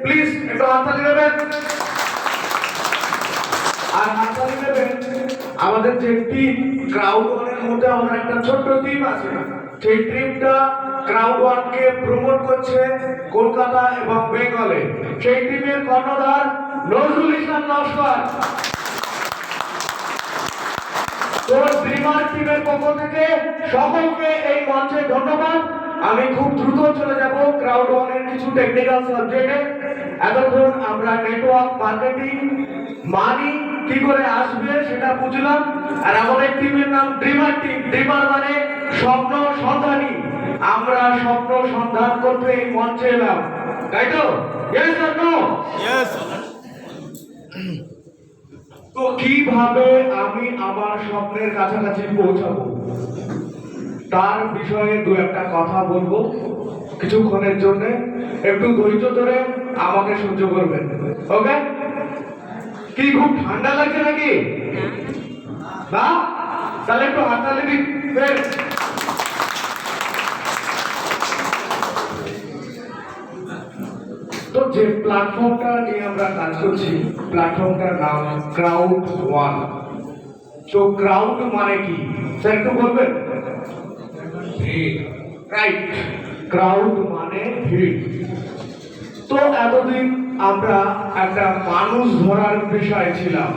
Please একটু হাততালি দেবেন। আর হাততালি দেবেন আমাদের যে টিম ক্রাউড ওয়ানের মধ্যে আমাদের একটা ছোট্ট টিম আছে, সেই টিমটা ক্রাউড ওয়ানকে প্রমোট করছে কলকাতা এবং বেঙ্গলে। সেই টিমের কর্ণধার নজরুল ইসলাম নস্কর। তো ড্রিমার টিমের পক্ষ থেকে সকলকে এই মঞ্চে ধন্যবাদ। আমি খুব দ্রুত চলে যাব ক্রাউড ওয়ানের কিছু টেকনিক্যাল সাবজেক্টে। এতক্ষণ আমরা নেটওয়ার্ক মার্কেটিং মানি কি করে আসবে সেটা বুঝলাম। আর আমাদের টিমের নাম ড্রিমার টিম। ড্রিমার মানে স্বপ্ন সন্ধানী। আমরা স্বপ্ন সন্ধান করতে এই মঞ্চে এলাম, তাই তো? Yes or no? ইয়েস। তো কিভাবে আমি আমার স্বপ্নের কাছাকাছি পৌঁছাবো তার বিষয়ে দু একটা কথা বলবো কিছুক্ষণের জন্য। একটু ধৈর্য ধরে আমাকে সহ্য করবেন, ওকে? কি খুব ঠান্ডা লাগছে নাকি? না? তাহলে একটু হাততালি দিন। তো যে প্ল্যাটফর্মটা নিয়ে আমরা কাজ করছি, প্ল্যাটফর্মটার নাম ক্রাউড ওয়ান। তো ক্রাউড মানে কি স্যার একটু বলবেন? রাইট, ক্রাউড মানে ভিড়। তো এতদিন আমরা একটা মানুষ ধরার বিষয় ছিলাম।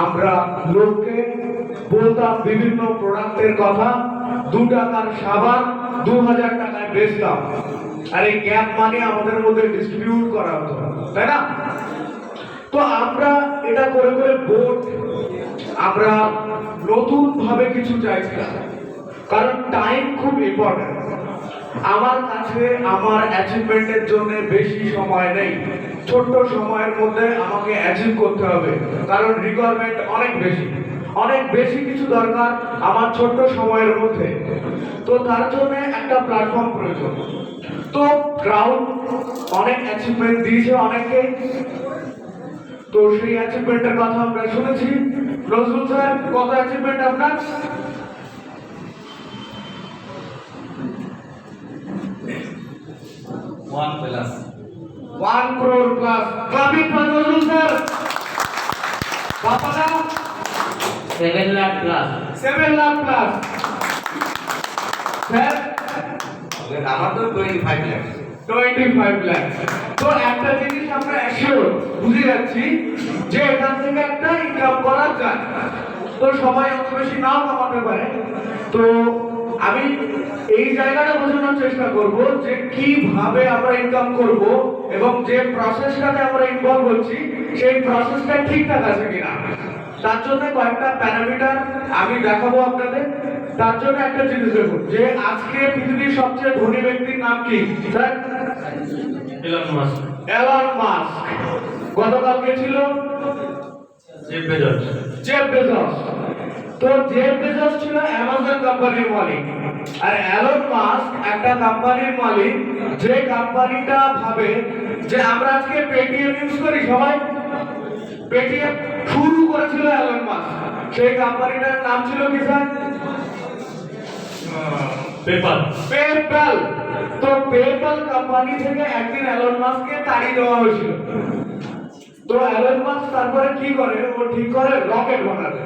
আমরা লোককে বলতাম বিভিন্ন প্রোডাক্টের কথা, 2 টাকার সাবান 2000 টাকায় বেচতাম, আর এই গ্যাপ মানে আমাদের মধ্যে ডিস্ট্রিবিউট করা হতো, তাই না? তো আমরা এটা করে করে বোর্ড আমরা নতুন ভাবে কিছু চাইছিলাম, কারণ টাইম খুব ইম্পর্টেন্ট। আমার কাছে আমার অ্যাচিভমেন্টের জন্য বেশি সময় নেই। ছোট্ট সময়ের মধ্যে আমাকে অ্যাচিভ করতে হবে, কারণ রিকোয়ারমেন্ট অনেক বেশি কিছু দরকার আমার ছোট্ট সময়ের মধ্যে। তো তার জন্য একটা প্ল্যাটফর্ম প্রয়োজন। তো ক্রাউড অনেক অ্যাচিভমেন্ট দিয়েছে অনেককে। তো সেই অ্যাচিভমেন্টের কথা আমরা শুনেছি। নজরুল স্যার, কত অ্যাচিভমেন্ট আপনার? $1 crore plus. Clapping for Nozrul sir. Papana? 7 lakh plus. 7 lakh plus. Sir? আমার তো 25 লাখ। 25 লাখ। তো একটা জিনিস আমরা অ্যাসিওর বুঝে যাচ্ছি যে এখান থেকে একটা ইনকাম করা যায়। তো সবাই অত বেশি নাও কামাতে পারে। তো আমি এই জায়গাটা বোঝানোর চেষ্টা করব যে কিভাবে আমরা ইনকাম করব এবং যে প্রসেসটাতে আমরা ইনভলভ হচ্ছি সেই প্রসেসটা ঠিকঠাক আছে কিনা। তার জন্য কয়েকটা প্যারামিটার আমি দেখাবো আপনাদের। তার জন্য একটা জিনিস দেখুন যে আজকে পৃথিবীর সবচেয়ে ধনী ব্যক্তির নাম কি sir? Elon Musk. Elon Musk. গতকালকে ছিল Jeff Bezos. Jeff Bezos. তো জেফ বেজোস ছিল অ্যামাজন কোম্পানির মালিক, আর এলন মাস্ক একটা কোম্পানির মালিক যে কোম্পানিটা ভাবে যে আমরা আজকে পেটিএম ইউজ করি সবাই। পেটিএম শুরু করেছিল এলন মাস্ক। সেই কোম্পানিটার নাম ছিল কি স্যার? PayPal. পেপ্যাল। তো পেপ্যাল কোম্পানি থেকে একদিন এলন মাস্ককে তাড়িয়ে দেওয়া হয়েছিল। তো এলন মাস্ক তারপরে কি করে, ও ঠিক করে রকেট বানাবে।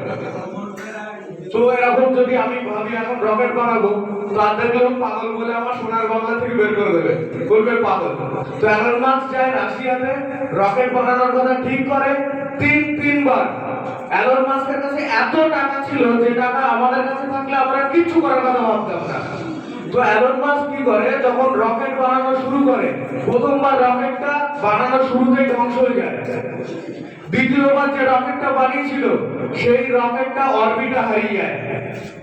তো এরকম যদি আমি ভাবি এখন রকেট বানাবো, তাদের লোক পাগল বলে আমার সোনার বাংলা থেকে বের করে দেবে, বলবে পাগল। তো এলন মাস্ক যায় রাশিয়াতে রকেট বানানোর কথা ঠিক করে তিনবার। এলন মাস্কের কাছে এত টাকা ছিল যে টাকা আমাদের কাছে থাকলে আমরা কিচ্ছু করার কথা ভাবতাম না। তো এলন মাস্ক কি করে, যখন রকেট বানানো শুরু করে, প্রথমবার রকেটটা বানানো শুরুতেই ধ্বংস হয়ে যায়। দ্বিতীয়বার যে রকেটটা বানিয়েছিল সেই রকেটটা অরবিটে হারিয়ে যায়।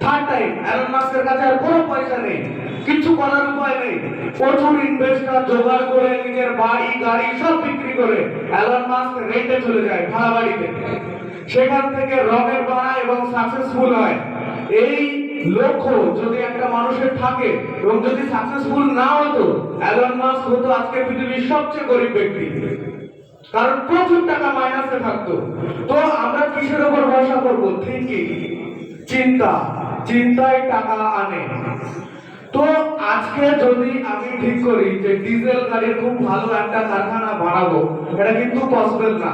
থার্ড টাইম এলন মাস্কের কাছে আর কোনো পয়সা নেই, কিছু করার উপায় নেই। প্রচুর ইনভেস্টর জোগাড় করে নিজের বাড়ি গাড়ি সব বিক্রি করে এলন মাস্ক রেন্টে চলে যায় ভাড়া বাড়িতে। সেখান থেকে রকেট বানায় এবং সাকসেসফুল হয়। এই লক্ষ্য যদি একটা মানুষের থাকে এবং যদি সাকসেসফুল না হতো, এলন মাস্ক হতো আজকে পৃথিবীর সবচেয়ে গরিব ব্যক্তি, কারণ প্রচুর টাকা মাইনাসে থাকতো। তো আমরা কিসের উপর ভরসা করবো? থিঙ্কিং, চিন্তায় টাকা আনে। তো আজকে যদি আমি ঠিক করি যে ডিজেল গাড়ির খুব ভালো একটা কারখানা বানাবো, এটা কিন্তু পসিবল না,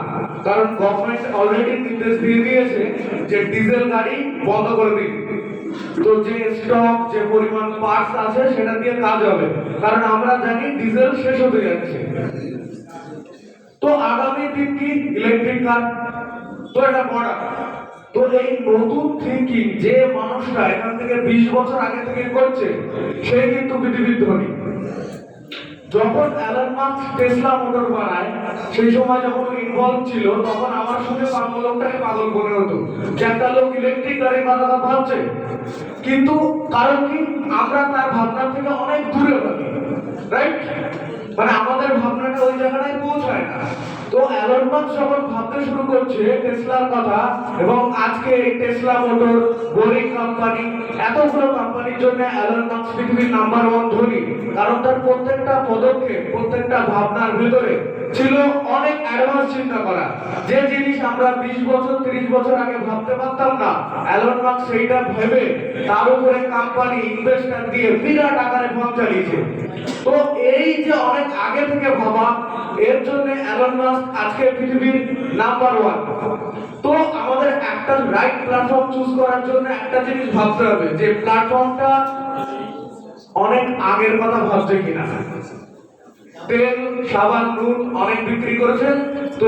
কারণ গভর্নমেন্ট অলরেডি নির্দেশ দিয়ে দিয়েছে যে ডিজেল গাড়ি বন্ধ করে দিন। তো যে স্টক যে পরিমাণ পার্টস আছে সেটা দিয়ে কাজ হবে, কারণ আমরা জানি ডিজেল শেষ হতে যাচ্ছে। তো আগামী দিন কি ইলেকট্রিক কার, তো এটা বড়। তো এই নতুন থিঙ্কিং যে মানুষটা এখান থেকে 20 বছর আগে থেকে করছে, সে কিন্তু পৃথিবীর ধনী। যখন অ্যালান মাস্ক টেসলা মোটর বানায়, সেই সময় যখন ইনভলভ ছিল, তখন আমার সঙ্গে লোকটাকে পাগল মনে হতো যে একটা লোক ইলেকট্রিক গাড়ির কথা ভাবছে। কিন্তু কারণ কি, আমরা তার ভাবনা থেকে অনেক দূরে থাকি, রাইট? মানে আমাদের ভাবনাটা ওই জায়গাটায় পৌঁছায় না। তো অ্যালন মাস্ক যখন ভাবতে শুরু করছে টেসলার কথা, এবং আজকে এই টেসলা মোটর, বোরিং কোম্পানি, এতগুলো কোম্পানির জন্য অ্যালন মাস্ক পৃথিবীর নাম্বার 1 ধনী, কারণ তার প্রত্যেকটা পদক্ষেপ, প্রত্যেকটা ভাবনার ভিতরে ছিল অনেক অ্যাডভান্স চিন্তা করা। যে জিনিস আমরা 20 বছর 30 বছর আগে ভাবতে পারতাম না, অ্যালন মাস্ক সেইটা ভেবে তার উপরে কোম্পানি ইনভেস্টর দিয়ে বিরাট আকারে ফার্ম চালিয়েছে। তো এই যে অনেক আগে থেকে ভাবা, এর জন্য অ্যালন মাস্ক আজকে পৃথিবীর নাম্বার 1। তো আমাদের একটা রাইট প্ল্যাটফর্ম চুজ করার জন্য একটা জিনিস ভাবতে হবে যে প্ল্যাটফর্মটা অনেক আগের কথা ভাবছে কিনা। তেল, সাবান, নুন অনেক বিক্রি করেছেন, তো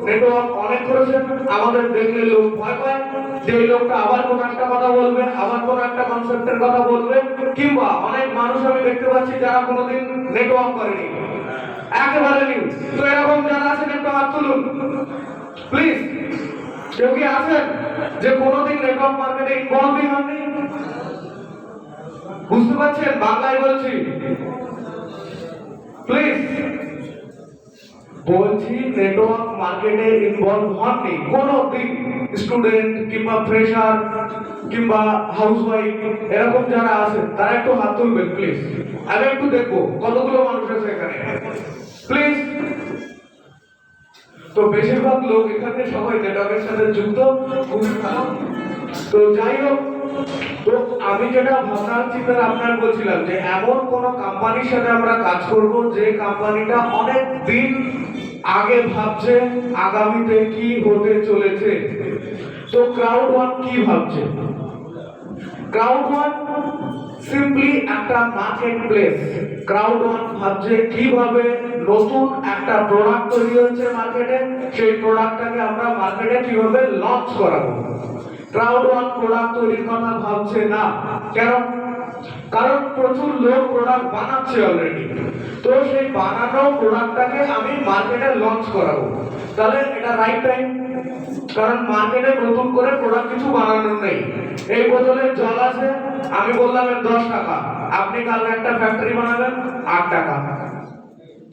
নেটওয়ার্ক অনেক করেছেন, আমাদের দেখলে লোক ভয় পায় যে এই লোকটা আবার কোন একটা কথা বলবে, আবার কোন একটা কনসেপ্টের কথা বলবে। কিংবা অনেক মানুষ আমি দেখতে পাচ্ছি যারা কোনোদিন নেটওয়ার্ক করেনি, একেবারে নিউ। তো এরকম যারা আছেন একটু হাত তুলুন প্লিজ। কেউ কি আছেন যে কোনোদিন নেটওয়ার্ক মার্কেটে ইনভলভই হননি? বুঝতে পারছেন? বাংলায় বলছি প্লিজ, বলছি নেটওয়ার্ক মার্কেটে ইনভলভ হননি কোনোদিন। স্টুডেন্ট কিংবা ফ্রেশার কিংবা হাউসওয়াইফ এরকম যারা আছেন তারা একটু হাত তুলবেন প্লিজ। আমি একটু দেখবো কতগুলো মানুষ আছে এখানে, প্লিজ। তো বেশিরভাগ লোক এখানে সবাই নেটওয়ার্কের সাথে যুক্ত, খুবই ভালো। তো যাই হোক, তো আমি যেটা ভাবনার চিন্তা আপনার বলছিলাম যে এমন কোন কোম্পানির সাথে আমরা কাজ করব যে কোম্পানিটা অনেক দিন আগে ভাবছে আগামীতে কি হতে চলেছে। তো ক্রাউড ওয়ান কি ভাবছে? ক্রাউড ওয়ান সিম্পলি একটা মার্কেট প্লেস। ক্রাউড ওয়ান ভাবছে কিভাবে নতুন একটা প্রোডাক্ট তৈরি হচ্ছে মার্কেটে, সেই প্রোডাক্টটাকে আমরা মার্কেটে কিভাবে লঞ্চ করাবো। ক্রাউড ওয়ান প্রোডাক্ট তৈরির কথা ভাবছে না। কেন? কারণ প্রচুর লোক প্রোডাক্ট বানাচ্ছে অলরেডি। তো সেই বানানো প্রোডাক্টটাকে আমি মার্কেটে লঞ্চ করাবো, তাহলে এটা রাইট টাইম। কারণ মার্কেটে নতুন করে প্রোডাক্ট কিছু বানানোর নেই। এই বোতলে জল আছে, আমি বললাম 10 টাকা, আপনি কালকে একটা ফ্যাক্টরি বানাবেন 8 টাকা,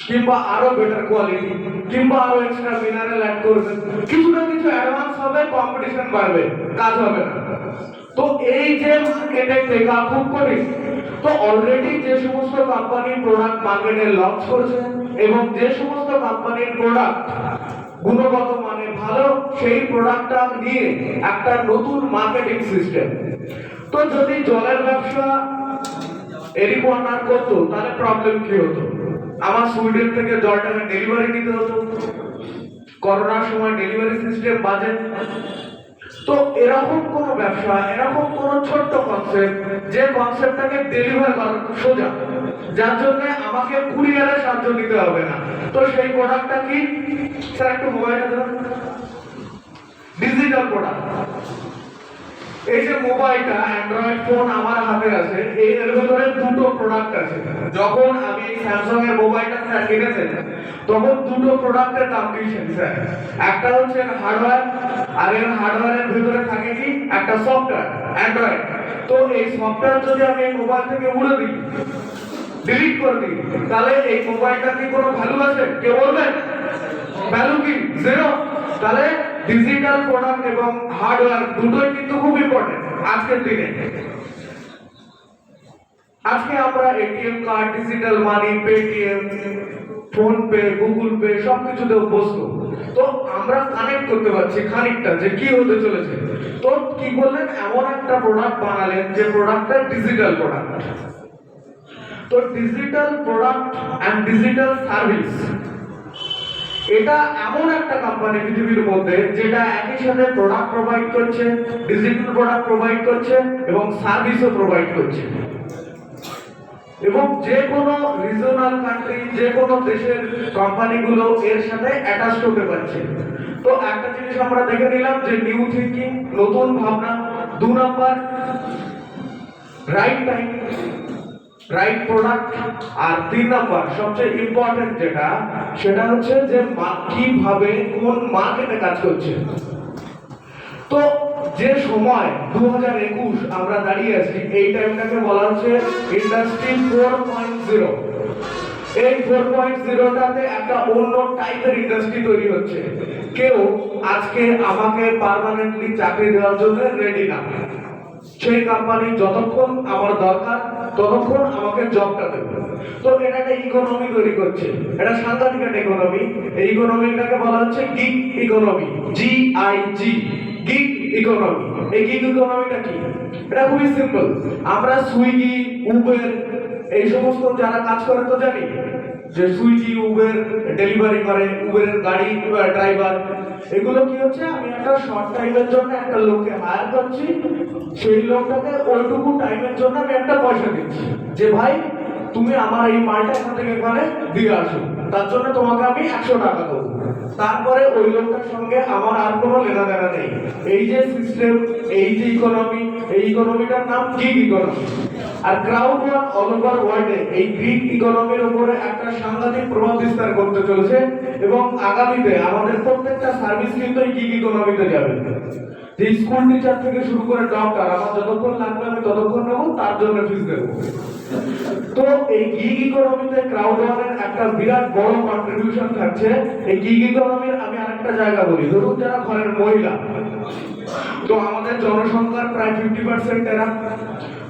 কিংবা আরো বেটার কোয়ালিটি, কিংবা আরো এক্সট্রা মিনারেল অ্যাড করবেন, কিছু না কিছু অ্যাডভান্স হবে, কম্পিটিশন বাড়বে, কাজ হবে না। তো এই যে মার্কেটে টেক আপ করি, তো অলরেডি যে সমস্ত কোম্পানির প্রোডাক্ট মার্কেটে লঞ্চ করেছে এবং যে সমস্ত কোম্পানির প্রোডাক্ট গুণগত মানে ভালো, সেই প্রোডাক্টটা নিয়ে একটা নতুন মার্কেটিং সিস্টেম। তো যদি জলের ব্যবসা এরিক ওয়ার্নার করতো, তাহলে প্রবলেম কি হতো? আমার সুইডেন থেকে জলটাকে ডেলিভারি দিতে হতো, করোনার সময় ডেলিভারি সিস্টেম বাজে। তো এরকম কোন ব্যবসা, এরকম কোন ছোট্ট কনসেপ্ট যে কনসেপ্টটাকে ডেলিভার করা সোজা, যার জন্য আমাকে কুরিয়ারের সাহায্য নিতে হবে না। তো সেই প্রোডাক্টটা কি? স্যার একটু মোবাইলটা দেন। Digital product. এই যে মোবাইলটা, অ্যান্ড্রয়েড ফোন আমার হাতে আছে, এর ভিতরে দুটো প্রোডাক্ট আছে। যখন আমি স্যামসাং এর মোবাইলটা স্যার কিনেছেন, তখন দুটো প্রোডাক্টের দাম দিয়েছেন স্যার। একটা হচ্ছে হার্ডওয়্যার, আর এর হার্ডওয়্যারের ভিতরে থাকে কি একটা সফটওয়্যার, অ্যান্ড্রয়েড। তো এই সফটওয়্যার যদি আমি এই মোবাইল থেকে উড়ে দিই, ডিলিট করে দিই, তাহলে এই মোবাইলটার কি কোনো ভ্যালু আছে? কে বলবেন? ভ্যালু কি? জিরো। তাহলে ডিজিটাল প্রোডাক্ট এবং হার্ডওয়্যার দুটোই কিন্তু খুব ইম্পর্টেন্ট আজকের দিনে। আজকে আমরা ATM card, digital money, Paytm, phone pay, Google pay সবকিছুতে অভ্যস্ত। তো আমরা কানেক্ট করতে পারছি খানিকটা যে কি হতে চলেছে। তো কি বললেন? এমন একটা প্রোডাক্ট বানালেন যে প্রোডাক্টটা ডিজিটাল প্রোডাক্ট। তো digital product and digital service এটা এমন একটা কোম্পানি পৃথিবীর মধ্যে যেটা একই সাথে প্রোডাক্ট প্রোভাইড করছে, ডিজিটাল প্রোডাক্ট প্রোভাইড করছে এবং সার্ভিসও প্রোভাইড করছে। এবং যে কোনো রিজনাল কান্ট্রি, যে কোনো দেশের কোম্পানিগুলো এর সাথে অ্যাটাচ হতে পারছে। তো একটা জিনিস আমরা দেখে নিলাম যে নিউ থিঙ্কিং, নতুন ভাবনা। 2 number right time, right product. আর 3 নাম্বার সবচেয়ে ইম্পর্টেন্ট যেটা, সেটা হচ্ছে যে কিভাবে কোন মার্কেটে কাজ করছে। তো যে সময় 2021 আমরা দাঁড়িয়ে আছি, এই টাইমটাকে বলা হচ্ছে ইন্ডাস্ট্রি 4.0। এই 4.0টাতে একটা অন্য টাইপের ইন্ডাস্ট্রি তৈরি হচ্ছে। কেউ আজকে আমাকে পার্মানেন্টলি চাকরি দেওয়ার জন্য রেডি না। সেই কোম্পানি যতক্ষণ আমার দরকার ততক্ষণ আমাকে জবটা দেবে। তো এটা একটা ইকোনমি তৈরি করছে, এটা সাংঘাতিক একটা ইকোনমি। এই ইকোনমিটাকে বলা হচ্ছে gig economy, GIG, gig economy. এই গিগ ইকোনমিটা কি? এটা খুবই সিম্পল। আমরা সুইগি, উবের এই সমস্ত যারা কাজ করে তো জানি যে সুইগি, উবের ডেলিভারি করে, উবেরের গাড়ি ড্রাইভার, এগুলো কি হচ্ছে, আমি একটা শর্ট টাইমের জন্য একটা লোককে হায়ার করছি, সেই লোকটাকে ওইটুকু টাইমের জন্য আমি একটা পয়সা দিচ্ছি যে ভাই তুমি আমার এই মালটা এখান থেকে এখানে দিয়ে আসো, তার জন্য তোমাকে আমি 100 টাকা দেবো। তারপরে ওই লোকটার সঙ্গে আমার আর কোনো লেনা দেনা নেই। এই যে সিস্টেম, এই যে ইকোনমি, এই ইকোনমিটার নাম গিগ ইকোনমি। আর ক্রাউড ওয়ার্ক অল ওভার ওয়ার্ল্ডে এই গিগ ইকোনমির উপরে একটা সাংঘাতিক প্রভাব বিস্তার করতে চলেছে এবং আগামীতে আমাদের প্রত্যেকটা সার্ভিস কিন্তু এই গিগ ইকোনমিতে যাবে। যে স্কুল টিচার থেকে শুরু করে ডক্টর, আমার যতক্ষণ লাগবে আমি ততক্ষণ নেবো, তার জন্য ফিস দেবো। তো এই গিগ ইকোনমিতে ক্রাউড ওয়ার্কের একটা বিরাট বড় কন্ট্রিবিউশন থাকছে। এই গিগ ইকোনমির আমি আরেকটা জায়গা বলি, ধরুন যারা ঘরের মহিলা, তো আমাদের জনসংখ্যার প্রায় 50% এরা।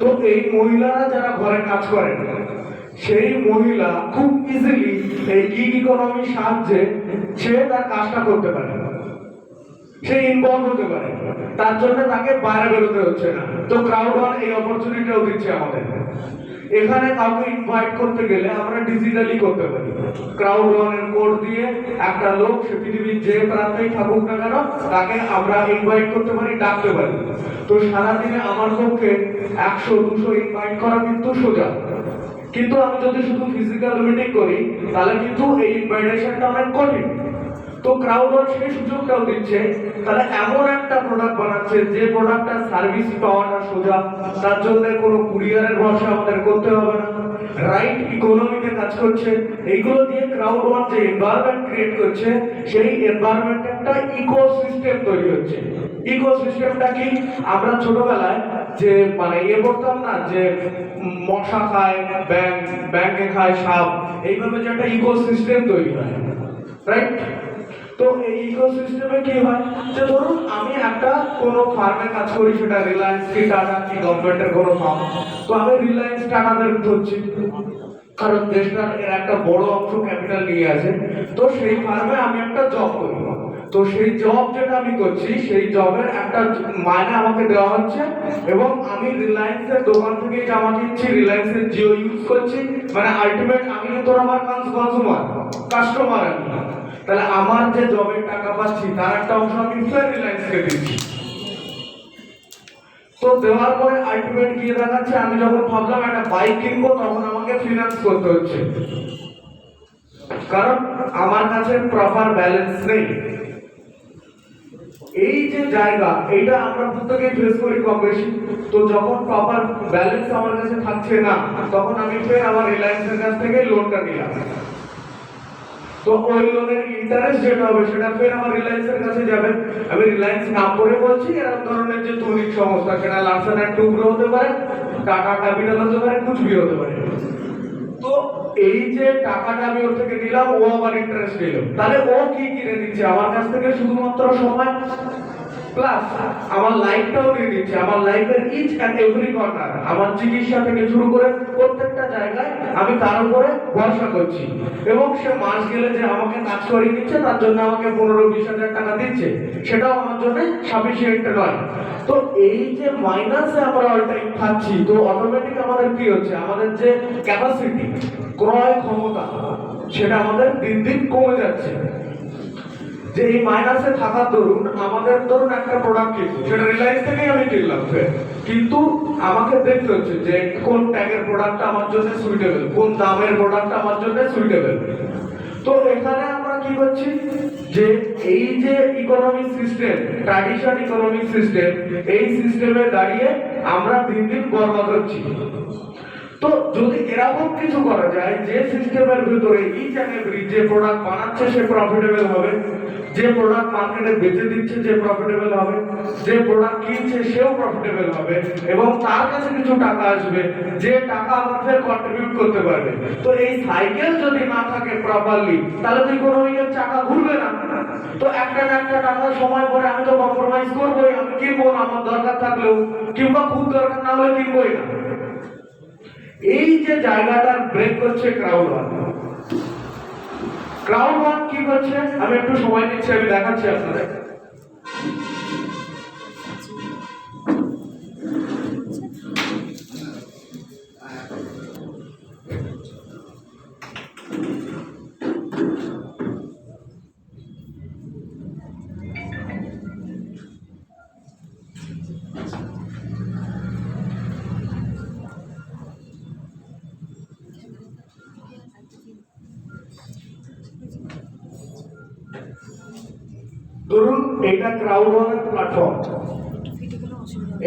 তো এই মহিলারা যারা ঘরে কাজ করেন, সেই মহিলা খুব ইজিলি এই গিগ ইকোনমির সাহায্যে সে তার কাজটা করতে পারে, সে ইনভলভ হতে পারে, তার জন্য তাকে বাইরে বেরোতে হচ্ছে না। তো ক্রাউড ওয়ার্ক এই অপরচুনিটিও দিচ্ছে আমাদের। এখানে কাউকে ইনভাইট করতে গেলে আমরা ডিজিটালি করতে পারি। ক্রাউড ওয়ার্কের কোড দিয়ে একটা লোক, সে পৃথিবীর যে প্রান্তেই থাকুক না কেন, তাকে আমরা ইনভাইট করতে পারি, ডাকতে পারি। তো সারাদিনে আমার পক্ষে 100-200 ইনভাইট করা কিন্তু সোজা। কিন্তু আমি যদি শুধু ফিজিক্যাল মিটিং করি তাহলে কিন্তু এই ইনভাইটেশনটা অনেক কঠিন। তো ক্রাউড ওয়ার্ক সেই সুযোগটাও দিচ্ছে। তাহলে এমন একটা প্রোডাক্ট বানাচ্ছে যে প্রোডাক্টটার সার্ভিস পাওয়াটা সোজা, তার জন্য কোনো কুরিয়ারের ভরসা আমাদের করতে হবে না, রাইট ইকোনমিতে কাজ করছে। এইগুলো দিয়ে ক্রাউড ওয়ার্ক যে এনভায়রনমেন্ট ক্রিয়েট করছে, সেই এনভায়রনমেন্টে একটা ইকোসিস্টেম তৈরি হচ্ছে। ইকোসিস্টেমটা কি? আমরা ছোটবেলায় যে মানে পড়তাম না যে মশা খায় ব্যাঙ, ব্যাঙে খায় সাপ, এইভাবে যে একটা ইকোসিস্টেম তৈরি হয়, রাইট? তো এই ইকোসিস্টেমে কি হয়, যে ধরুন আমি একটা কোনো ফার্মে কাজ করি, সেটা রিলায়েন্স কি টাটা কি গভর্নমেন্টের কোনো ফার্ম, তো আমি রিলায়েন্স টাটাদের ধরছি কারণ দেশটার এর একটা বড় অংশ ক্যাপিটাল নিয়ে আছে। তো সেই ফার্মে আমি একটা জব করি, তো সেই জব যেটা আমি করছি, সেই জবের একটা মাইনে আমাকে দেওয়া হচ্ছে এবং আমি রিলায়েন্সের দোকান থেকে জামা কিনছি, রিলায়েন্সের জিও ইউজ করছি, মানে আলটিমেট আমি কিন্তু আমার কনজিউমার, কাস্টমার। আমি তাহলে আমার যে জবের টাকা পাচ্ছি তার একটা অংশ আমি ফের রিলায়েন্সকে দিচ্ছি। তো দেওয়ার পরে আলটিমেট গিয়ে দেখাচ্ছে আমি যখন ভাবলাম একটা বাইক কিনবো, তখন আমাকে ফিনান্স করতে হচ্ছে, কারণ আমার কাছে প্রপার ব্যালেন্স নেই। এই যে জায়গা, এইটা আমরা প্রত্যেকেই ফেস করি কম বেশি। তো যখন প্রপার ব্যালেন্স আমার কাছে থাকছে না, তখন আমি ফের আমার রিলায়েন্সের কাছ থেকে লোনটা নিলাম। তো ওই লোনের ইন্টারেস্ট যেটা হবে সেটা ফের আমার রিলায়েন্সের কাছে যাবে। আমি রিলায়েন্স নাম করে বলছি, এরকম ধরনের যে তৈরিক সংস্থা, সেটা লার্সেন অ্যান্ড টুব্রো হতে পারে, টাটা ক্যাপিটাল হতে পারে, কুচবি হতে পারে। তো এই যে টাকাটা আমি ওর থেকে নিলাম, ও আবার ইন্টারেস্ট নিল, তাহলে ও কি কিনে দিচ্ছে আমার কাছ থেকে? শুধুমাত্র সময়। প্লাস আমার লাইফটাও দিয়ে দিচ্ছে, আমার লাইফের ইচ অ্যান্ড এভরি কর্নার, আমার চিকিৎসা থেকে শুরু করে প্রত্যেকটা জায়গায় আমি তার উপরে ভরসা করছি। এবং সে মাস গেলে যে আমাকে কাজ করিয়ে দিচ্ছে, তার জন্য আমাকে 15-20 হাজার টাকা দিচ্ছে, সেটাও আমার জন্য সাফিসিয়েন্ট নয়। তো এই যে মাইনাসে আমরা অল টাইম থাকছি, তো অটোমেটিক আমাদের কি হচ্ছে, আমাদের যে ক্যাপাসিটি, ক্রয় ক্ষমতা, সেটা আমাদের দিন দিন কমে যাচ্ছে। যে এই মাইনাসে থাকার দরুন আমাদের ধরুন একটা প্রোডাক্ট কিনবো, সেটা রিলায়েন্স থেকেই আমি কিনলাম, কিন্তু আমাকে দেখতে হচ্ছে যে কোন ট্যাগের প্রোডাক্টটা আমার জন্য সুইটেবল, কোন দামের প্রোডাক্টটা আমার জন্য সুইটেবল। তো এখানে আমরা কি করছি, যে এই যে economic system, tradition economic system, এই সিস্টেমে দাঁড়িয়ে আমরা দিন দিন বরবাদ হচ্ছি। তো যদি এরকম কিছু করা যায় যে সিস্টেমের ভিতরে ইচ এন্ড এভরি যে প্রোডাক্ট বানাচ্ছে সে প্রফিটেবল হবে, যে প্রোডাক্ট মার্কেটে বেচে দিচ্ছে যে প্রফিটেবল হবে, যে প্রোডাক্ট কিনছে সেও প্রফিটেবল হবে, এবং তার কাছে কিছু টাকা আসবে, যে টাকা আবার ফের কন্ট্রিবিউট করতে পারবে। তো এই সাইকেল যদি না থাকে প্রপারলি, তাহলে তো ইকোনমিকের চাকা ঘুরবে না। তো একটা না একটা টাকা সময় পরে আমি তো কম্প্রোমাইজ করবোই, আমি কিনবো না আমার দরকার থাকলেও, কিংবা খুব দরকার না হলে কিনবোই না। এই যে জায়গাটা ব্রেক করছে ক্রাউড ওয়ান। ক্রাউড ওয়ান কি করছে, আমি একটু সময় নিচ্ছি, আমি দেখাচ্ছি আপনাদের। ধরুন এটা ক্রাউড ওয়ানের প্ল্যাটফর্ম,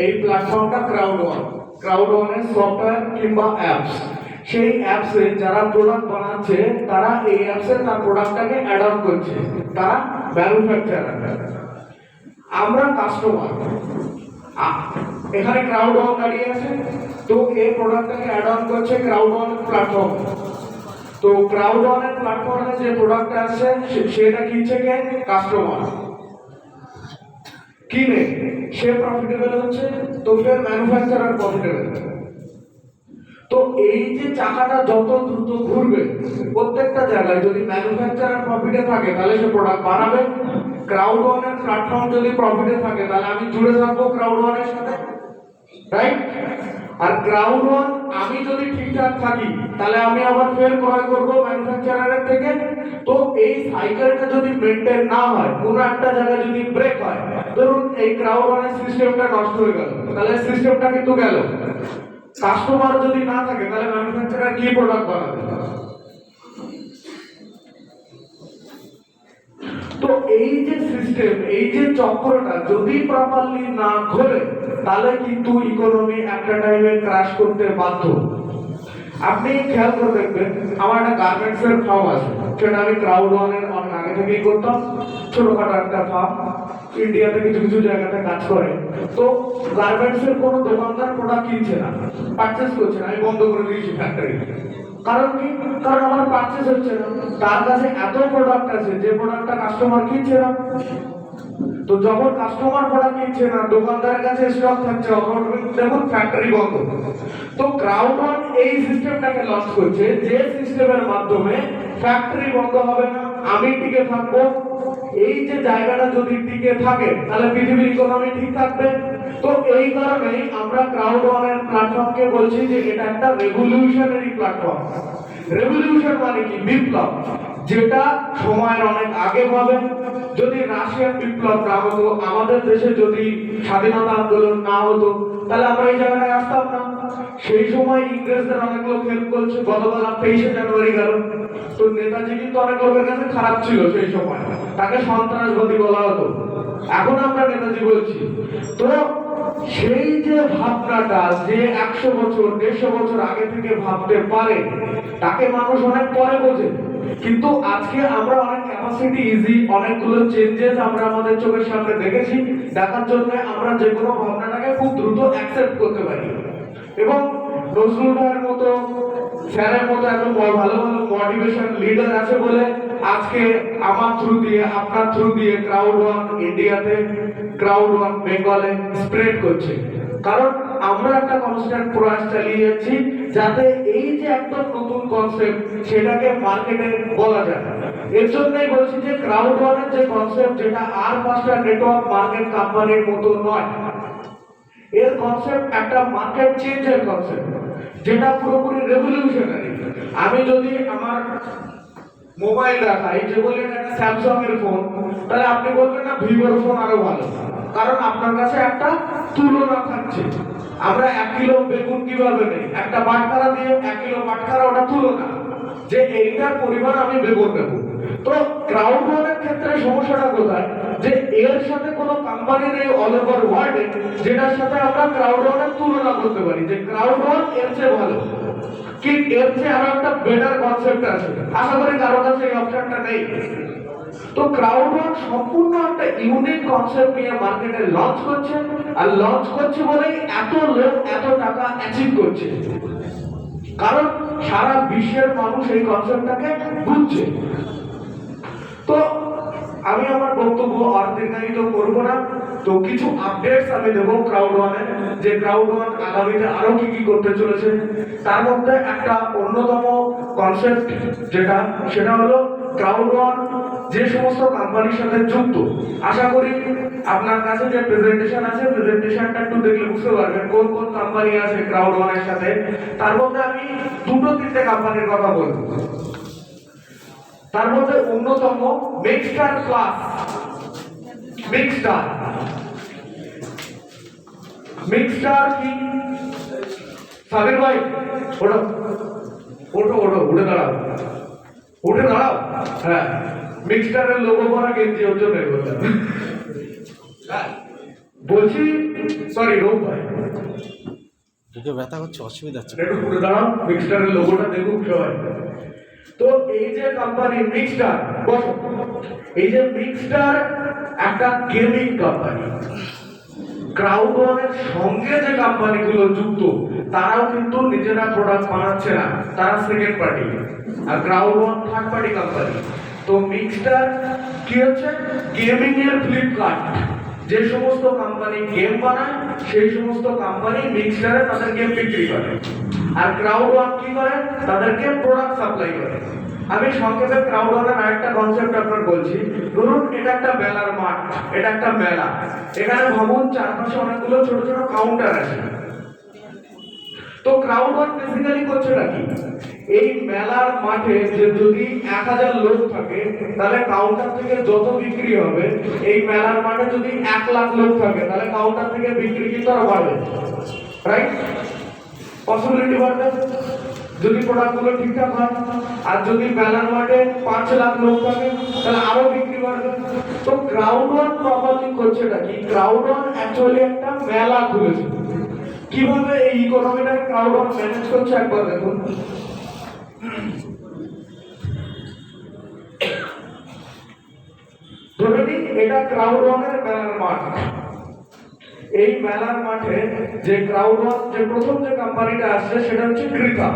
এই প্ল্যাটফর্মটা ক্রাউড ওয়ানের সফটওয়্যার কিংবা অ্যাপস। সেই অ্যাপসে যারা প্রোডাক্ট বানাচ্ছে, তারা এই অ্যাপসে তার প্রোডাক্টটাকে অ্যাড অন করছে, তারা ম্যানুফ্যাকচারার, আমরা কাস্টমার। এখানে ক্রাউড ওয়ান দাঁড়িয়ে আছে, তো এই প্রোডাক্টটাকে অ্যাড অন করছে ক্রাউড ওয়ান প্ল্যাটফর্ম। তো ক্রাউড ওয়ানের প্ল্যাটফর্মে যে প্রোডাক্ট আছে সেটা কিনছে কে, কাস্টমার। কিনে সে প্রফিটেবল হচ্ছে, তো ফের ম্যানুফ্যাকচারার প্রফিটেবল। তো এই যে চাকাটা যত দ্রুত ঘুরবে প্রত্যেকটা জায়গায়, যদি ম্যানুফ্যাকচারার প্রফিটে থাকে তাহলে সে প্রোডাক্ট বানাবে, ক্রাউড ওয়ানের প্ল্যাটফর্ম যদি প্রফিটে থাকে তাহলে আমি জুড়ে থাকবো ক্রাউড ওয়ানের সাথে, রাইট? আর ক্রাউড ওয়ান আমি যদি ঠিকঠাক থাকি তাহলে আমি আবার ফের ক্রয় করবো ম্যানুফ্যাকচারারের থেকে। তো এই সাইকেলটা যদি মেইনটেইন না হয়, কোনো একটা জায়গায় যদি ব্রেক হয়, ধরুন এই ক্রাউড ওয়ানের সিস্টেমটা নষ্ট হয়ে গেল, তাহলে সিস্টেমটা কিন্তু গেল। কাস্টমার যদি না থাকে তাহলে ম্যানুফ্যাকচারার কি প্রোডাক্ট বানাবে? তো এই যে সিস্টেম, এই যে চক্রটা যদি প্রপারলি না ঘোরে, তাহলে কিন্তু ইকোনমি একটা টাইমে ক্র্যাশ করতে বাধ্য। আপনি খেয়াল করে দেখবেন, আমার একটা গার্মেন্টস এর ফার্ম আছে, সেটা আমি ক্রাউড ওয়ানের অনেক আগে থেকেই করতাম। ছোটখাটো একটা ফার্ম, ইন্ডিয়াতে কিছু কিছু জায়গাতে কাজ করে। তো গার্মেন্টস এর কোনো দোকানদার প্রোডাক্ট কিনছে না, পারচেস করছে না, আমি বন্ধ করে দিয়েছি ফ্যাক্টরি। কারণ কি? কারণ আমার পারচেস হচ্ছে না, তার কাছে এত প্রোডাক্ট আছে যে প্রোডাক্টটা কাস্টমার কিনছে না। তো যখন কাস্টমার প্রোডাক্ট কিনছে না, দোকানদারের কাছে স্টক থাকছে, অটোমেটিক দেখুন ফ্যাক্টরি বন্ধ। তো ক্রাউড ওয়ান এই সিস্টেমটাকে লঞ্চ করছে, যে সিস্টেমের মাধ্যমে ফ্যাক্টরি বন্ধ হবে না, আমি টিকে থাকবো। এই যে জায়গাটা যদি টিকে থাকে তাহলে পৃথিবীর ইকোনমি ঠিক থাকবে। তো এই কারণে আমরা ক্রাউড ওয়ানের প্ল্যাটফর্মকে বলছি যে এটা একটা রেভলিউশনারি প্ল্যাটফর্ম। রেভলিউশন মানে কি? বিপ্লব, যেটা সময়ের অনেক আগে হবে। যদি রাশিয়ান বিপ্লব না হতো, আমাদের দেশে যদি স্বাধীনতা আন্দোলন না হতো, তাহলে আমরা এই জায়গাটায় আসতাম না। সেই সময় ইংরেজদের অনেক লোক হেল্প করছে। গতকাল 23শে জানুয়ারি গেল, তো নেতাজি কিন্তু অনেক লোকের কাছে খারাপ ছিল সেই সময়, তাকে সন্ত্রাসবাদী বলা হতো। এখন আমরা নেতাজি বলছি। তো সেই যে ভাবনাটা, যে 100 বছর 150 বছর আগে থেকে ভাবতে পারে, তাকে মানুষ অনেক পরে বোঝে। কিন্তু আজকে আমরা অনেক ক্যাপাসিটি ইজি, অনেকগুলো চেঞ্জেস আমরা আমাদের চোখের সামনে দেখেছি, দেখার জন্য আমরা যে কোনো ভাবনাটাকে খুব দ্রুত অ্যাকসেপ্ট করতে পারি। এবং নজরুল ভাইয়ের মতো স্যারের মতো এত ভালো ভালো মোটিভেশন লিডার আছে বলে আজকে আমার থ্রু দিয়ে আপনার থ্রু দিয়ে ক্রাউড ওয়ান ইন্ডিয়াতে ক্রাউড ওয়ান বেঙ্গলে স্প্রেড করছে। কারণ আমরা একটা কনস্ট্যান্ট প্রয়াস চালিয়ে যাচ্ছি যাতে এই যে একদম নতুন কনসেপ্ট সেটাকে মার্কেটে বলা যায়। এর জন্যই বলছি যে ক্রাউড ওয়ানের যে কনসেপ্ট যেটা আর পাঁচটা নেটওয়ার্ক মার্কেট কোম্পানির মতো নয়, এর কনসেপ্ট একটা মার্কেট চেঞ্জের কনসেপ্ট যেটা পুরোপুরি রেভলিউশনারি। আমি যদি আমার মোবাইল রাখাই যে বললেন একটা স্যামসাং এর ফোন, তাহলে আপনি বলবেন না ভিভোর ফোন আরো ভালো, কারণ আপনার কাছে একটা তুলনা থাকছে। আমরা 1 কিলো বেগুন কিভাবে নেই, একটা বাটখারা দিয়ে 1 কিলো বাটখারা ওটা তুলনা, যে এইটার পরিমাণ আমি বেগুন নেব। তো ক্রাউড ওয়ানের ক্ষেত্রে সমস্যাটা কোথায়, যে এর সাথে কোনো কোম্পানি নেই অল ওভার ওয়ার্ল্ডে যেটার সাথে আমরা ক্রাউড ওয়ানের তুলনা করতে পারি যে ক্রাউড ওয়ান এর চেয়ে ভালো, কি এর চেয়ে আরো একটা বেটার কনসেপ্ট আছে। আশা করি কারো কাছে এই অপশনটা নেই। তো ক্রাউড ওয়ান সম্পূর্ণ একটা ইউনিক কনসেপ্ট নিয়ে মার্কেটে লঞ্চ করছে, আর লঞ্চ করছে বলেই এত লোক এত টাকা অ্যাচিভ করছে, কারণ সারা বিশ্বের মানুষ এই কনসেপ্টটাকে বুঝছে। তো আমি আমার বক্তব্য আর দীর্ঘায়িত করব না, তো কিছু আপডেটস আমি দেবো ক্রাউড ওয়ানের, যে ক্রাউড ওয়ান আগামীতে আরো কি কি করতে চলেছে। তার মধ্যে একটা অন্যতম কনসেপ্ট যেটা, সেটা হলো ক্রাউড ওয়ান যে সমস্ত কোম্পানির সাথে যুক্ত। আশা করি আপনার কাছে যে প্রেজেন্টেশন আছে, প্রেজেন্টেশনটা একটু দেখলে বুঝতে পারবেন কোন কোন কোম্পানি আছে ক্রাউড ওয়ানের সাথে। তার মধ্যে আমি 2-3টে কোম্পানির কথা বলবো। তার মধ্যে অন্যতম মিক্সটার ক্লাস। মিক্সটার কি সাবির ভাই, ওঠো ওঠো ওঠো, উঠে দাঁড়াও, উঠে দাঁড়াও। হ্যাঁ, মিক্সটারের লোগো করা গেঞ্জি ওর জন্য বললাম। বলছি সরি রোগ ভাই, বুকে ব্যথা হচ্ছে, অসুবিধা হচ্ছে। একটু উঠে দাঁড়াও, মিক্সটারের লোগোটা দেখুক সবাই। তো এই যে কোম্পানি মিক্সটার, বসো, এই যে মিক্সটার একটা গেমিং কোম্পানি। ক্রাউড ওয়ানের সঙ্গে যে কোম্পানিগুলো যুক্ত তারাও কিন্তু নিজেরা প্রোডাক্ট বানাচ্ছে না, তারা সেকেন্ড পার্টি, আর crowd one third party company. তো মিক্সটার কি হচ্ছে, গেমিং এর ফ্লিপকার্ট। যে সমস্ত কোম্পানি গেম বানায় সেই সমস্ত কোম্পানি মিক্সটারে তাদের গেম বিক্রি করে, আর ক্রাউড ওয়ান কি করে, তাদেরকে প্রোডাক্ট সাপ্লাই করে। আমি সংক্ষেপে ক্রাউড ওয়ানের আরেকটা কনসেপ্ট আপনার বলছি। ধরুন এটা একটা মেলার মাঠ, এটা একটা মেলা, এখানে ভাবুন চারপাশে অনেকগুলো ছোট ছোট কাউন্টার আছে। তো ক্রাউড ওয়ান বেসিক্যালি করছে নাকি, এই মেলার মাঠে যে যদি 1000 লোক থাকে তাহলে কাউন্টার থেকে যত বিক্রি হবে, এই মেলার মাঠে যদি 1 লাখ লোক থাকে তাহলে কাউন্টার থেকে বিক্রি কিন্তু আরো বাড়বে, রাইট? পসিবিলিটি বাড়বে যদি প্রোডাক্টগুলো ঠিকঠাক হয়। আর যদি মেলার মাঠে 5 লাখ লোক থাকে তাহলে আরো বিক্রি বাড়বে। তো ক্রাউড ওয়ান প্রপারলি করছে নাকি, ক্রাউড ওয়ান অ্যাকচুয়ালি একটা মেলা খুলেছে। কিভাবে এই ইকোনমিটা ক্রাউড ওয়ান ম্যানেজ করছে একবার দেখুন। ধরে নিন এটা ক্রাউড ওয়ানের মেলার মাঠ। এই মেলার মাঠে যে ক্রাউড ওয়ান যে প্রথম যে কোম্পানিটা আসছে সেটা হচ্ছে ক্রিকা,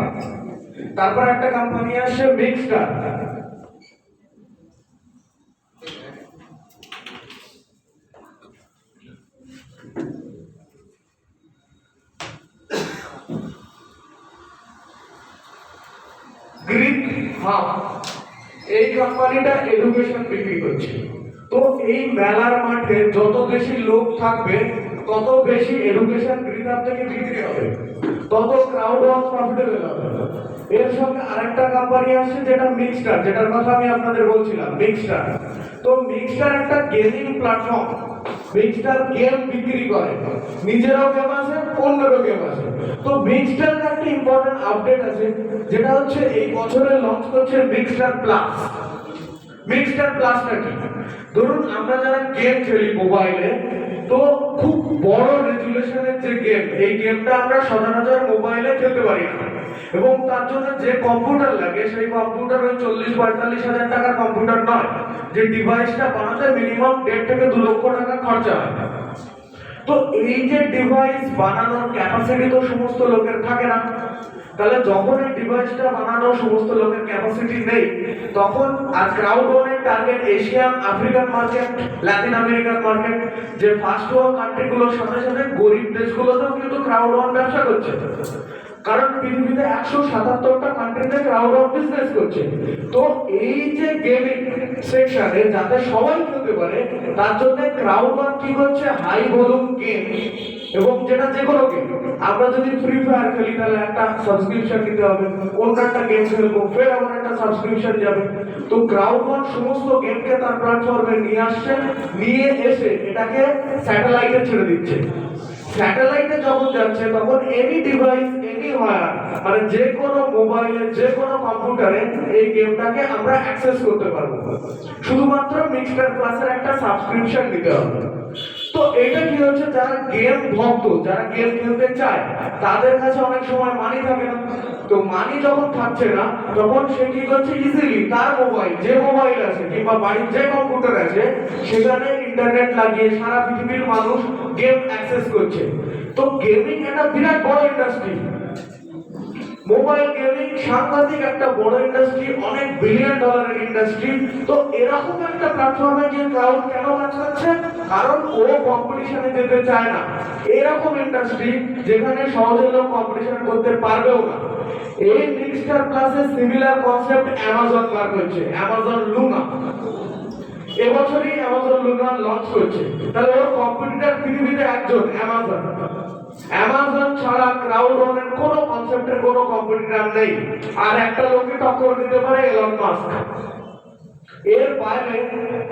তারপর একটা কোম্পানি আসছে মিক্সটার, গ্রিক হাব। এই কোম্পানিটা এডুকেশন বিক্রি করছে। তো এই মেলার মাঠে যত বেশি লোক থাকবে তত বেশি এডুকেশন গ্রিক হাব থেকে বিক্রি হবে, তত ক্রাউড ওয়ান প্রফিটেবল হবে। এর সঙ্গে আরেকটা কোম্পানি আছে যেটা মিক্সটার, যেটার কথা আমি আপনাদের বলছিলাম, মিক্সটার। তো মিক্সটার একটা গেমিং প্ল্যাটফর্ম। মিক্সটার গেম বিক্রি করে, নিজেরও গেম আছে, অন্যেরও গেম আছে। তো মিক্সটার একটা ইম্পর্টেন্ট আপডেট আছে, যেটা হচ্ছে এই বছরে লঞ্চ করছে মিক্সটার প্লাস। মিক্সটার প্লাসটা কি, ধরুন আমরা যারা গেম খেলি মোবাইলে, তো খুব বড় রেজুলেশনের যে গেম, এই গেমটা আমরা সচরাচর মোবাইলে খেলতে পারি না, এবং তার জন্য যে কম্পিউটার লাগে সেই কম্পিউটার ওই 40-45 হাজার টাকার কম্পিউটার নয়, যে ডিভাইসটা বানাতে মিনিমাম 1.5 থেকে 2 লক্ষ টাকা খরচা হয়। তো এই যে ডিভাইস বানানোর ক্যাপাসিটি তো সমস্ত লোকের থাকে না। তাহলে যখন এই ডিভাইসটা বানানোর সমস্ত লোকের ক্যাপাসিটি নেই, তখন আর ক্রাউড ওয়ানের target Asian, African market, Latin American market, যে ফার্স্ট ওয়ার্ল্ড কান্ট্রিগুলোর সাথে সাথে গরিব দেশগুলোতেও কিন্তু ক্রাউড ওয়ান ব্যবসা করছে। কারণ পৃথিবীতে 177টা কান্ট্রিতে ক্রাউড ওয়ান বিজনেস করছে। তো এই যে গেমিং সেকশনে যাতে সবাই খেলতে পারে, তার জন্য ক্রাউড ওয়ান কি করছে, হাই ভলিউম গেম, এবং যেটা যে কোনো গেম, আমরা যদি ফ্রি ফায়ার খেলি তাহলে একটা সাবস্ক্রিপশন নিতে হবে, অন্য একটা গেম খেলবো ফের আবার একটা সাবস্ক্রিপশন যাবে। তো ক্রাউড ওয়ান সমস্ত গেমকে তার প্ল্যাটফর্মে নিয়ে আসছে, নিয়ে এসে এটাকে স্যাটেলাইটে ছেড়ে দিচ্ছে। স্যাটেলাইটে যখন যাচ্ছে তখন এনি ডিভাইস, এনি ওয়্যার, মানে যে কোনো মোবাইলে, যে কোনো কম্পিউটারে এই গেমটাকে আমরা অ্যাক্সেস করতে পারবো। শুধুমাত্র মিক্সটার ক্লাসের একটা সাবস্ক্রিপশন নিতে হবে। তো এটা কি হচ্ছে, যারা গেম ভক্ত, যারা গেম খেলতে চায়, তাদের কাছে অনেক সময় মানি থাকে না। তো মানি যখন থাকছে না, তখন সে কি করছে, ইজিলি তার মোবাইল, যে মোবাইল আছে কিংবা বাড়ির যে কম্পিউটার আছে, সেখানে ইন্টারনেট লাগিয়ে সারা পৃথিবীর মানুষ গেম অ্যাক্সেস করছে। তো গেমিং একটা বিরাট বড় ইন্ডাস্ট্রি, মোবাইল গেমিং সাংঘাতিক একটা বড় ইন্ডাস্ট্রি, অনেক বিলিয়ন ডলারের ইন্ডাস্ট্রি। তো এরকম একটা প্ল্যাটফর্মে যে ক্রাউড কেন কাজ করছে, কারণ ও কম্পিটিশনে যেতে চায় না। এরকম ইন্ডাস্ট্রি যেখানে সহজে লোক কম্পিটিশন করতে পারবেও না। এই মিক্সটার প্লাসে সিমিলার কনসেপ্ট অ্যামাজন বার করছে, অ্যামাজন লুনা। এবছরই অ্যামাজন লুনা লঞ্চ করছে। তাহলে ওর কম্পিটিটর পৃথিবীতে একজন, অ্যামাজন। অ্যামাজন ছাড়া ক্রাউড ওয়ানের কোনো কনসেপ্টের কোনো কম্পিটিটর নেই। আর একটা লোককে টক্কর দিতে পারে এলন মাস্ক। এর বাইরে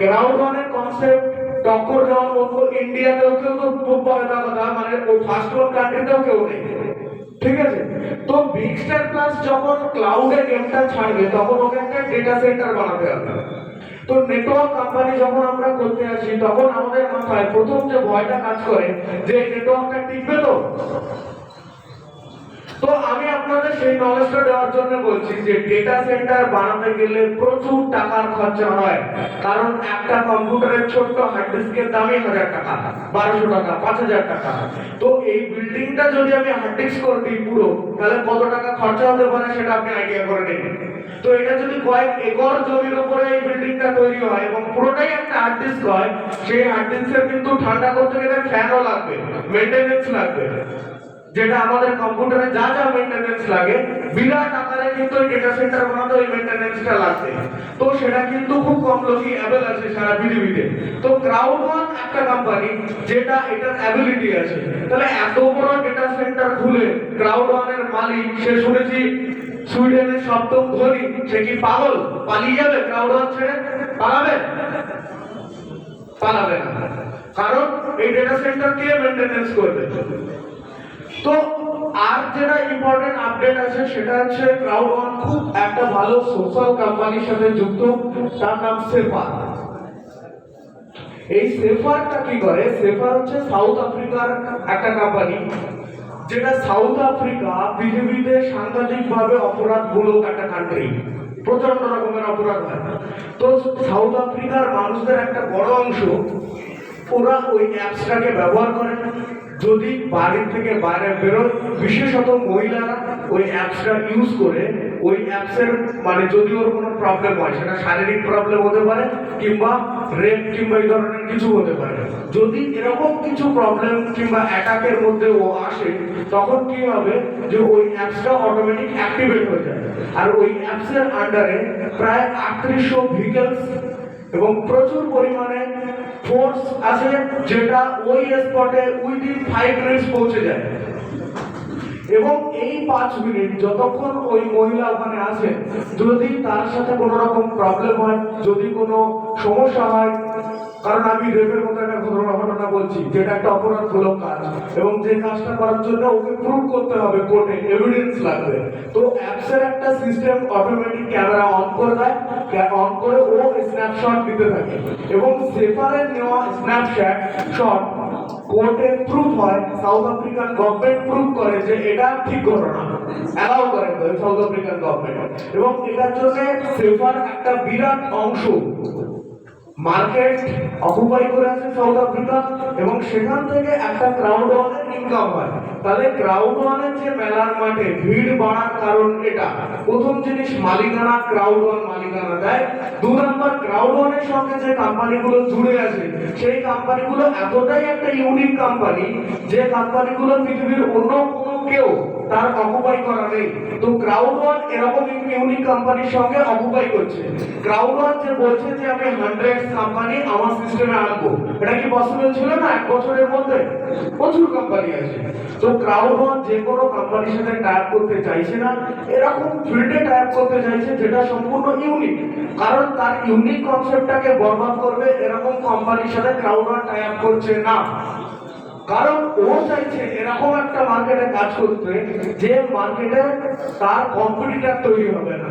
ক্রাউড ওয়ানের কনসেপ্ট টক্কর দেওয়ার মতো ইন্ডিয়াতেও কেউ তো খুব বড় কথা, মানে ও ফার্স্ট ওয়ার্ল্ড কান্ট্রিতেও কেউ নেই। ঠিক আছে? তো বিগ স্টার প্লাস যখন ক্লাউডে গেমটা ছাড়বে, তখন ওকে একটা ডেটা সেন্টার বানাতে হবে। তো নেটওয়ার্ক কোম্পানি যখন আমরা করতে আসি, তখন আমাদের মাথায় প্রথম যে ভয়টা কাজ করে যে নেটওয়ার্কটা টিকবে তো। তো আমি আপনাদের সেই নলেজটা দেওয়ার জন্য বলছি যে ডেটা সেন্টার বানাতে গেলে প্রচুর টাকার খরচা হয়। কারণ একটা কম্পিউটারের ছোট্ট হার্ড ডিস্কের দামই 1000 টাকা, 1200 টাকা, 5000 টাকা। তো এই বিল্ডিংটা যদি আমি হার্ড ডিস্ক করে দিই পুরো, তাহলে কত টাকা খরচা হতে পারে সেটা আপনি আইডিয়া করে নিন। তো এটা যদি কয়েক একর জমির উপরে এই বিল্ডিংটা তৈরি হয় এবং পুরোটাই একটা হার্ড ডিস্ক হয়, সেই হার্ড ডিস্কের কিন্তু ঠান্ডা করতে গেলে ফ্যানও লাগবে, মেইনটেনেন্স লাগবে। যেটা আমাদের কম্পিউটারে যা যা মেইনটেনেন্স লাগে, বিরাট আকারে কিন্তু এই ডেটা সেন্টার বানাতে ওই মেইনটেনেন্সটা লাগবে। তো সেটা কিন্তু খুব কম লোকই অ্যাভেল আছে সারা পৃথিবীতে। তো ক্রাউড ওয়ান একটা কোম্পানি যেটা এটার অ্যাবিলিটি আছে। তাহলে এত বড় ডেটা সেন্টার খুলে ক্রাউড ওয়ানের মালিক, সে শুনেছি সুইডেনের 7ম ধনী, সে কি পাগল? পালিয়ে যাবে ক্রাউড ওয়ান ছেড়ে? পালাবে? পালাবে না। কারণ এই ডেটা সেন্টার কে মেইনটেনেন্স করবে? তো আর যেটা ইম্পর্টেন্ট আপডেট আছে সেটা হচ্ছে ক্রাউড ওয়ান খুব একটা ভালো সোশ্যাল কোম্পানির সাথে যুক্ত, তার নাম সেফার। এই সেফারটা কি করে? সেফার হচ্ছে সাউথ আফ্রিকার একটা কোম্পানি, যেটা সাউথ আফ্রিকা পৃথিবীতে সাংঘাতিকভাবে অপরাধমূলক একটা কান্ট্রি, প্রচন্ড রকমের অপরাধ হয়। তো সাউথ আফ্রিকার মানুষদের একটা বড় অংশ ওরা ওই অ্যাপসটাকে ব্যবহার করে। যদি বাড়ি থেকে বাইরে বেরোয়, বিশেষত মহিলারা ওই অ্যাপসটা ইউজ করে, ওই অ্যাপসের মানে যদি ওর কোনো প্রবলেম হয়, সেটা শারীরিক প্রবলেম হতে পারে কিংবা রেপ কিংবা এই ধরনের কিছু হতে পারে। যদি এরকম কিছু প্রবলেম কিংবা অ্যাটাকের মধ্যে ও আসে, তখন কি হবে যে ওই অ্যাপসটা অটোমেটিক অ্যাক্টিভেট হয়ে যায়। আর ওই অ্যাপসের আন্ডারে প্রায় 3800 ভেহিকলস এবং প্রচুর পরিমাণে ফোর্স আছে, যেটা ওই স্পটে উইদিন 5 মিনিটস পৌঁছে যায়। এবং এই 5 মিনিট যতক্ষণ ওই মহিলা ওখানে আছে, যদি তার সাথে কোনো রকম প্রবলেম হয়, যদি কোনো সমস্যা হয়, কারণ আমি রেপের মতো একটা ঘটনা বলছি, যেটা একটা অপরাধমূলক কাজ, এবং যে কাজটা করার জন্য ওকে প্রুভ করতে হবে কোর্টে, এভিডেন্স লাগবে। তো অ্যাপসের একটা সিস্টেম অটোমেটিক ক্যামেরা অন করে দেয়, অন করে ও স্ন্যাপশট দিতে থাকে, এবং সেফারের নেওয়া স্ন্যাপশট কোর্টে প্রুফ হয়। সাউথ আফ্রিকান গভর্নমেন্ট প্রুফ করে যে এটা ঠিক ঘটনা, অ্যালাউ করে সাউথ আফ্রিকান গভর্নমেন্ট। এবং এটার জন্য সেফার একটা বিরাট অংশ মার্কেট অকুপাই করে আছে সাউথ আফ্রিকা, এবং সেখান থেকে একটা ক্রাউড ওয়ানের ইনকাম হয়। তাহলে ক্রাউড ওয়ানের যে মেলার মাঠে ভিড় বাড়ার কারণ এটা, প্রথম জিনিস মালিকানা, ক্রাউড ওয়ান মালিকানা দেয়। 2 নম্বর, ক্রাউড ওয়ানের সঙ্গে যে কোম্পানিগুলো জুড়ে আছে সেই কোম্পানিগুলো এতটাই একটা ইউনিক কোম্পানি, যে কোম্পানিগুলো পৃথিবীর অন্য কোনো কেউ তার অকুপাই করা নেই। তো ক্রাউড ওয়ান এরকম ইউনিক কোম্পানির সঙ্গে অকুপাই করছে। ক্রাউড ওয়ান যে বলছে যে আমি 100 কোম্পানি আমার সিস্টেমে আনবো, এটা কি পসিবল ছিল না 1 বছরের মধ্যে? প্রচুর কোম্পানি আছে। তো ক্রাউড ওয়ান যে কোনো কোম্পানির সাথে টাইপ করতে চাইছে না, এরকম ফিল্ডে টাইপ করতে চাইছে যেটা সম্পূর্ণ ইউনিক, কারণ তার ইউনিক কনসেপ্টটাকে বরবাদ করবে এরকম কোম্পানির সাথে ক্রাউড ওয়ান টাইপ করছে না। কারণ ও চাইছে এরকম একটা মার্কেটে কাজ করতে যে মার্কেটে তার কম্পিটিটর তৈরি হবে না,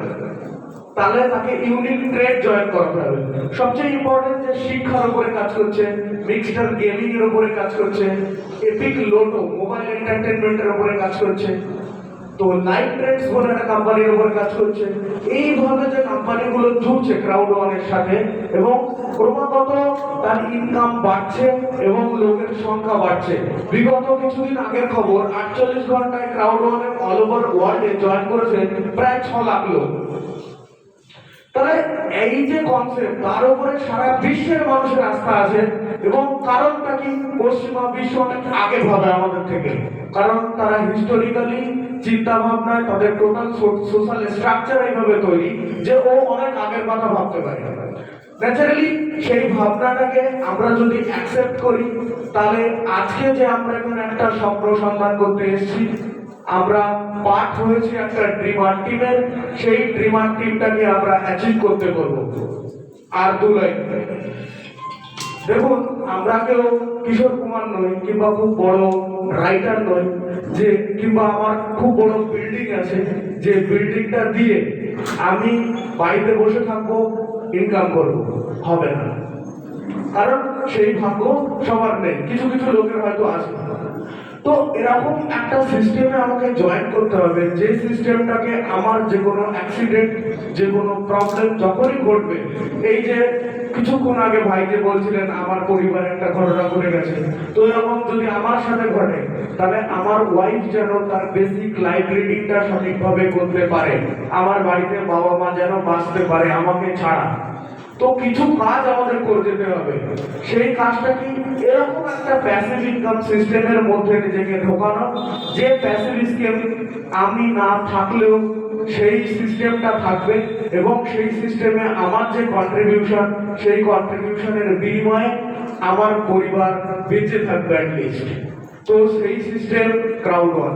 তাহলে তাকে ইউনিক ট্রেড জয়েন করতে হবে। সবচেয়ে ইম্পর্টেন্ট যে শিক্ষার উপরে কাজ করছে, মিক্সটার গেমিং এর উপরে কাজ করছে, এপিক লোটো মোবাইল এন্টারটেইনমেন্টের উপরে কাজ করছে, তো লাইভ ট্রেডস বলে একটা কোম্পানির উপর কাজ করছে। এইভাবে যে কোম্পানিগুলো জুড়ছে ক্রাউড ওয়ানের সাথে, এবং ক্রমাগত তার ইনকাম বাড়ছে এবং লোকের সংখ্যা বাড়ছে। বিগত কিছুদিন আগের খবর, 48 ঘন্টায় ক্রাউড ওয়ানে অল ওভার ওয়ার্ল্ডে জয়েন করেছে প্রায় 6 লাখ লোক। তাহলে এই যে কনসেপ্ট, তার উপরে সারা বিশ্বের মানুষের আস্থা আছে, এবং কারণটা কি, পশ্চিমা বিশ্ব অনেক আগে ভাবে আমাদের থেকে, কারণ তারা হিস্টোরিক্যালি চিন্তা ভাবনায় তাদের টোটাল সোশ্যাল স্ট্রাকচার এইভাবে তৈরি যে ও অনেক আগের কথা ভাবতে পারে। ন্যাচারালি সেই ভাবনাটাকে আমরা যদি অ্যাকসেপ্ট করি, তাহলে আজকে যে আমরা এখানে একটা স্বপ্ন সন্ধান করতে এসেছি, আমরা পার্ট হয়েছি একটা ড্রিমার টিমের, সেই ড্রিমার টিমটাকে আমরা অ্যাচিভ করতে পারবো। আর 2 লাইন, দেখুন আমরা কেউ কিশোর কুমার নই, কিংবা খুব বড় রাইটার নই, যে কিংবা আমার খুব বড় বিল্ডিং আছে যে বিল্ডিংটা দিয়ে আমি বাড়িতে বসে থাকবো, ইনকাম করবো, হবে না। কারণ সেই ভাগ্য সবার নেই, কিছু কিছু লোকের হয়তো আছে। তো এরকম একটা সিস্টেমে আমাকে জয়েন করতে হবে, যে সিস্টেমটাকে আমার যে কোনো অ্যাক্সিডেন্ট, যে কোনো প্রবলেম যখনই ঘটবে, এই যে কিছুক্ষণ আগে ভাই যে বলছিলেন আমার পরিবারে একটা ঘটনা ঘটে গেছে, তো এরকম যদি আমার সাথে ঘটে, তাহলে আমার ওয়াইফ যেন তার বেসিক লাইফ রিডিংটা সঠিকভাবে করতে পারে, আমার বাড়িতে বাবা মা যেন বাঁচতে পারে আমাকে ছাড়া। তো কিছু কাজ আমাদের করে যেতে হবে। সেই কাজটা কি, এরকম একটা প্যাসিভ ইনকাম সিস্টেমের মধ্যে নিজেকে ঢোকানো, যে প্যাসিভ স্কিম আমি না থাকলেও সেই সিস্টেমটা থাকবে, এবং সেই সিস্টেমে আমার যে কন্ট্রিবিউশন, সেই কন্ট্রিবিউশনের বিনিময়ে আমার পরিবার বেঁচে থাকবে অ্যাটলিস্ট। তো সেই সিস্টেম ক্রাউড ওয়ান।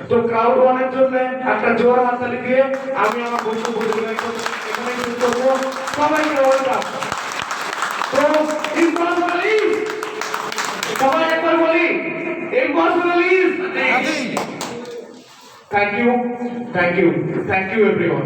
তো ক্রাউড ওয়ানের জন্য একটা জোর হাততালি দিয়ে আমি আমার বক্তব্য এখানে শেষ করবো। সবাইকে ওয়েলকাম। তো ইম্পসিবল, সবাই একবার বলি impossible is. Thank you, thank you, thank you everyone.